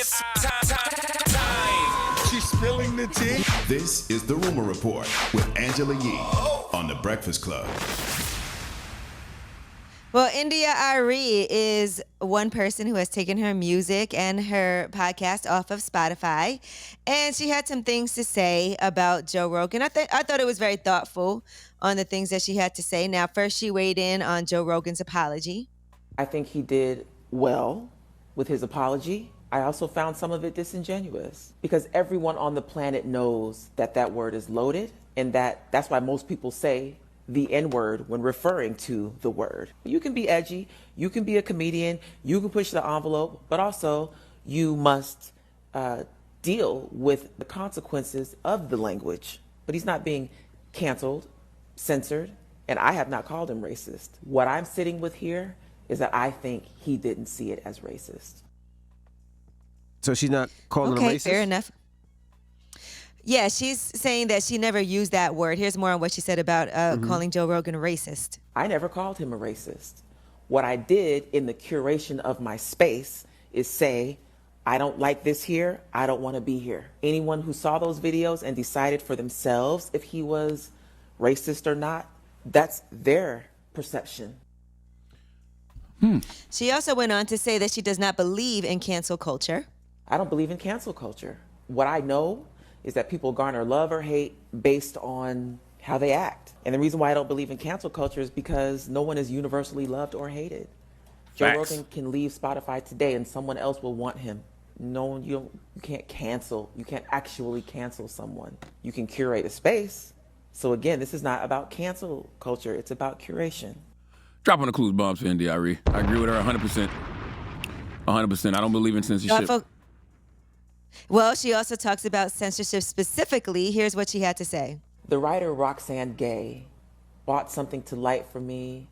It's time. She's spilling the tea. This is The Rumor Report with Angela Yee on The Breakfast Club. Well, India Arie is one person who has taken her music and her podcast off of Spotify, and she had some things to say about Joe Rogan. I thought it was very thoughtful on the things that she had to say. Now, first she weighed in on Joe Rogan's apology. I think he did well with his apology. I also found some of it disingenuous because everyone on the planet knows that that word is loaded, and that's why most people say the N-word when referring to the word. You can be edgy, you can be a comedian, you can push the envelope, but also you must deal with the consequences of the language. But he's not being canceled, censored, and I have not called him racist. What I'm sitting with here is that I think he didn't see it as racist. So she's not calling him racist? Okay, fair enough. Yeah, she's saying that she never used that word. Here's more on what she said about calling Joe Rogan a racist. I never called him a racist. What I did in the curation of my space is say, I don't like this here. I don't want to be here. Anyone who saw those videos and decided for themselves if he was racist or not, that's their perception. She also went on to say that she does not believe in cancel culture. I don't believe in cancel culture. What I know is that people garner love or hate based on how they act. And the reason why I don't believe in cancel culture is because no one is universally loved or hated. Joe Rogan can leave Spotify today and someone else will want him. No, you can't cancel. You can't actually cancel someone. You can curate a space. So again, this is not about cancel culture. It's about curation. Dropping the clues bombs for India Arie. I agree with her 100%. 100%. I don't believe in censorship. Well, she also talks about censorship specifically. Here's what she had to say. The writer Roxane Gay brought something to light for me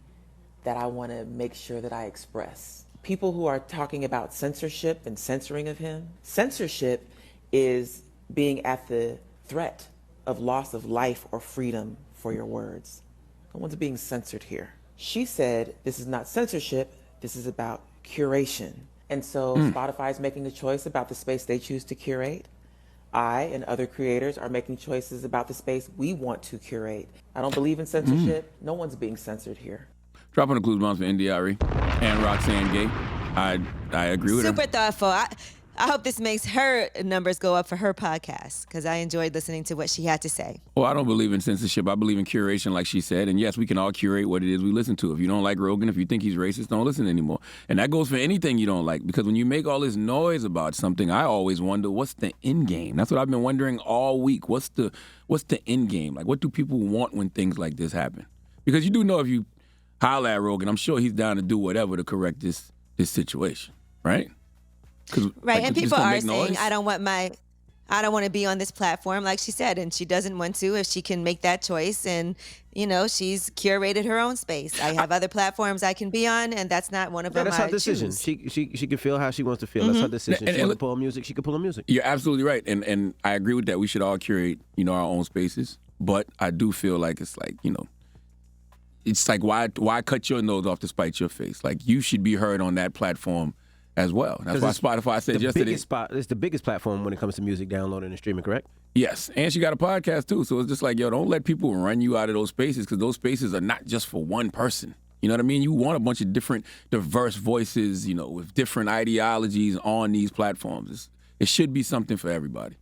that I want to make sure that I express. People who are talking about censorship and censoring of him, censorship is being at the threat of loss of life or freedom for your words. No one's being censored here. She said, this is not censorship, this is about curation. And so Spotify is making a choice about the space they choose to curate. I and other creators are making choices about the space we want to curate. I don't believe in censorship. No one's being censored here. Dropping the clues bombs for India Arie and Roxane Gay. I agree with her. Super thoughtful. I hope this makes her numbers go up for her podcast because I enjoyed listening to what she had to say. Well, I don't believe in censorship. I believe in curation, like she said. And yes, we can all curate what it is we listen to. If you don't like Rogan, if you think he's racist, don't listen anymore. And that goes for anything you don't like. Because when you make all this noise about something, I always wonder, what's the end game? That's what I've been wondering all week. What's the end game? Like, what do people want when things like this happen? Because you do know if you holler at Rogan, I'm sure he's down to do whatever to correct this situation, right? Right, like, and people are saying, noise? I don't want to be on this platform, like she said, and she doesn't want to if she can make that choice. And, she's curated her own space. I have other platforms I can be on, and that's not one of them. That's her decision. She can feel how she wants to feel. That's her decision. She wants to pull music, she can pull her music. You're absolutely right. And I agree with that. We should all curate, our own spaces. But I do feel like it's like, it's like, why cut your nose off to spite your face? Like, you should be heard on that platform as well. That's why Spotify said yesterday. It's the biggest platform when it comes to music downloading and streaming, correct? Yes, and she got a podcast too. So it's just like, don't let people run you out of those spaces because those spaces are not just for one person. You know what I mean? You want a bunch of different, diverse voices, with different ideologies on these platforms. It should be something for everybody.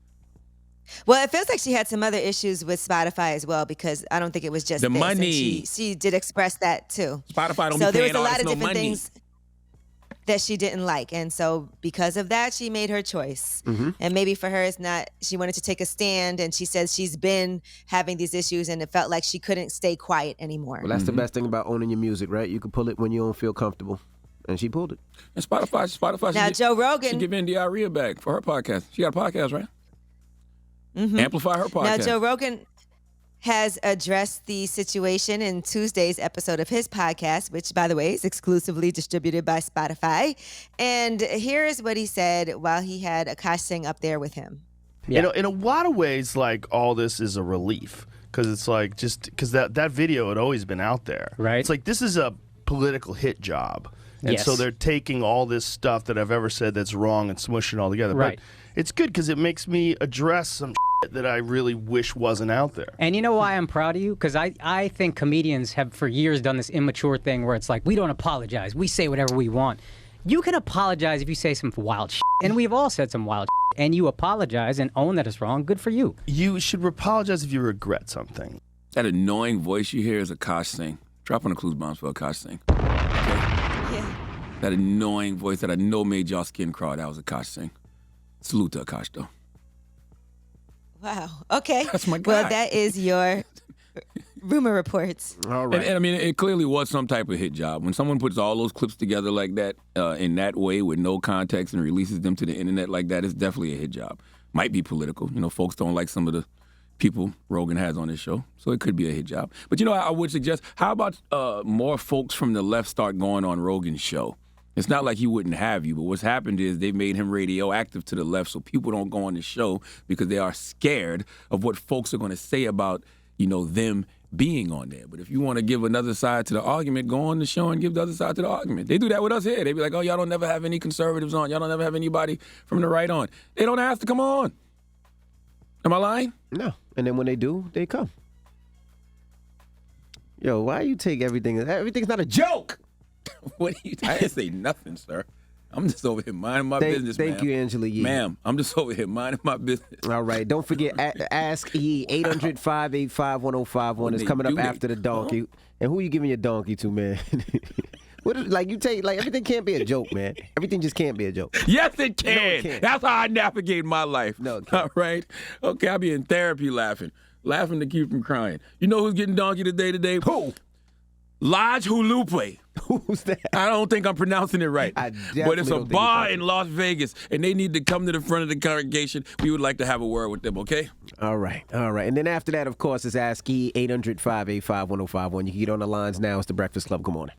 Well, it feels like she had some other issues with Spotify as well because I don't think it was just the this. money. And she did express that too. Spotify don't so be there paying was a lot of no different money. things that she didn't like. And so because of that, she made her choice. And maybe for her, it's not, she wanted to take a stand. And she says she's been having these issues and it felt like she couldn't stay quiet anymore. Well, that's the best thing about owning your music, right? You can pull it when you don't feel comfortable. And she pulled it. And Spotify now, Joe Rogan should give India Arie back for her podcast. She got a podcast, right? Amplify her podcast. Now, Joe Rogan has addressed the situation in Tuesday's episode of his podcast, which, by the way, is exclusively distributed by Spotify. And here is what he said while he had Akash Singh up there with him. Yeah. In a lot of ways, like, all this is a relief because it's like just because that video had always been out there. Right. It's like this is a political hit job And so Yes. they're taking all this stuff that I've ever said that's wrong and smushing it all together. Right. But it's good because it makes me address some shit that I really wish wasn't out there. And you know why I'm proud of you? Because I think comedians have for years done this immature thing where it's like, we don't apologize. We say whatever we want. You can apologize if you say some wild shit. And we've all said some wild shit. And you apologize and own that it's wrong. Good for you. You should apologize if you regret something. That annoying voice you hear is Akash Singh. Drop on the clues bombs for Akash Singh. Okay? Yeah. That annoying voice that I know made y'all skin crawl, that was Akash Singh. Salute to Akash, though. Wow. Okay. That's my guy. Well, that is your rumor reports. All right. And I mean, it clearly was some type of hit job. When someone puts all those clips together like that, in that way, with no context, and releases them to the internet like that, it's definitely a hit job. Might be political. You know, folks don't like some of the people Rogan has on his show, so it could be a hit job. But you know, I would suggest, how about more folks from the left start going on Rogan's show? It's not like he wouldn't have you, but what's happened is they've made him radioactive to the left, so people don't go on the show because they are scared of what folks are going to say about, you know, them being on there. But if you want to give another side to the argument, go on the show and give the other side to the argument. They do that with us here. They be like, oh, y'all don't never have any conservatives on. Y'all don't ever have anybody from the right on. They don't ask to come on. Am I lying? No. And then when they do, they come. Yo, why you take everything? Everything's not a joke. What do you? I didn't say nothing, sir. I'm just over here minding my business, Thank ma'am. you, Angela Yee. Ma'am, I'm just over here minding my business. All right. Don't forget, Ask E, 800-585-1051 is coming up after the donkey. And who you giving your donkey to, man? Everything can't be a joke, man. Everything just can't be a joke. Yes, it can. No, it can't. That's how I navigate my life. No, it can't. All right? Okay, I'll be in therapy laughing to keep from crying. You know who's getting donkey today? Who? Lodge Hulupe. Who's that? I don't think I'm pronouncing it right. I But it's definitely a don't think bar you're in Las Vegas, and they need to come to the front of the congregation. We would like to have a word with them, okay? All right. And then after that, of course, is Ask E, 800-585-1051. You can get on the lines now. It's The Breakfast Club. Good morning.